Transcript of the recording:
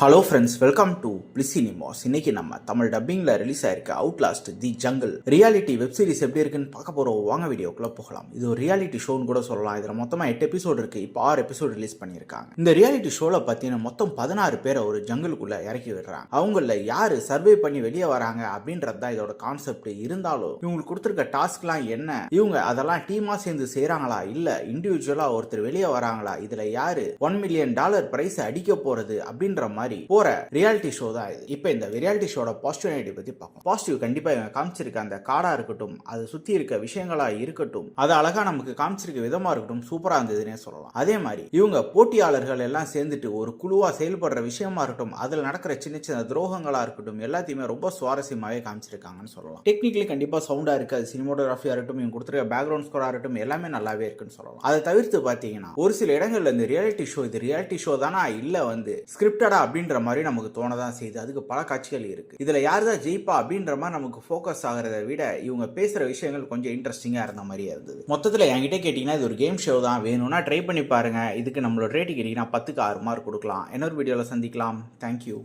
Hello friends, welcome to பிளிசினிமாஸ். இன்னைக்கு நம்ம தமிழ் டப்பிங்ல ரிலீஸ் ஆயிருக்க Outlast the jungle reality web series எப்படி இருக்குன்னு பார்க்க போறோம். வாங்க வீடியோக்குள்ள போகலாம். இது ஒரு ரியாலிட்டி ஷோன்னு கூட சொல்லலாம். இதுல மொத்தமா 8 எபிசோடு இருக்கு. இப்போ 6 எபிசோடு ரிலீஸ் பண்ணியிருக்காங்க. இந்த ரியாலிட்டி ஷோல பார்த்தீங்கன்னா மொத்தம் 16 பேரை ஒரு ஜங்கிளுக்குள்ள இறக்கி விடுறாங்க. அவங்கள யாரு சர்வே பண்ணி வெளியே வராங்க அப்படின்றது தான் இதோட கான்செப்ட். இருந்தாலும் இவங்களுக்கு கொடுத்துருக்க டாஸ்க்லாம் என்ன, இவங்க அதெல்லாம் டீமா சேர்ந்து செய்யறாங்களா இல்ல இண்டிவிஜுவலா ஒருத்தர் வெளியே வராங்களா, இதுல யாரு $1 மில்லியன் பிரைஸ் அடிக்க போறது அப்படின்ற மாதிரி போற ரியாலிட்டி ஷோ தான் இது. இப்போ இந்த ரியாலிட்டி ஷோட பாசிட்டிவிட்டி பத்தி பார்ப்போம். பாசிட்டிவ் கண்டிப்பா இவங்க காமிச்சிருக்க அந்த காடா இருக்கட்டும், அது சுத்தி இருக்க விஷயங்களா இருக்கட்டும், அது அழகா நமக்கு காமிச்சிருக்க விதமா இருக்கட்டும், சூப்பரா இருந்ததுன்னே சொல்லலாம். அதே மாதிரி இவங்க போட்டியாளர்கள் எல்லாம் சேர்ந்துட்டு ஒரு குழுவா செயல்படுற விஷயமா இருக்கட்டும், அதுல நடக்கிற சின்ன சின்ன துரோகங்களா இருக்கட்டும், எல்லாத்தையுமே ரொம்ப சுவாரஸ்யமாவே காமிச்சிருக்காங்கன்னு சொல்லலாம். டெக்னிக்கலி கண்டிப்பா சவுண்டா இருக்கு, அது சினிமோட்டோகிராஃபியா இருக்கட்டும், இவங்க கொடுத்துருக்க பேக்ரவுண்ட் ஸ்கோரா இருக்கட்டும், எல்லாமே நல்லாவே இருக்குன்னு சொல்லலாம். அதை தவிர்த்து பாத்தீங்கன்னா ஒரு சில இடங்கள்ல இந்த ரியாலிட்டி ஷோ இது ரியாலிட்டி ஷோ தானா இல்ல வந்து ஸ்கிரிப்டடா அப்படின்ற மாதிரி நமக்கு தோணதான் செய்யுது. அதுக்கு பல காட்சிகள் இருக்கு. இதுல யார் தான் ஜெயிப்பா அப்படின்ற மாதிரி நமக்கு ஃபோக்கஸ் ஆகிறத விட இவங்க பேசுற விஷயங்கள் கொஞ்சம் இன்ட்ரெஸ்டிங்கா இருந்த மாதிரியே இருந்தது. மொத்தத்துல என்கிட்ட கேட்டீங்கன்னா இது ஒரு கேம் ஷோ தான், வேணும்னா ட்ரை பண்ணி பாருங்க. இதுக்கு நம்மளோட ரேட்டிங் கேட்டீங்கன்னா 10க்கு 6 மார்க் கொடுக்கலாம். இன்னொரு வீடியோல சந்திக்கலாம். தேங்க்யூ.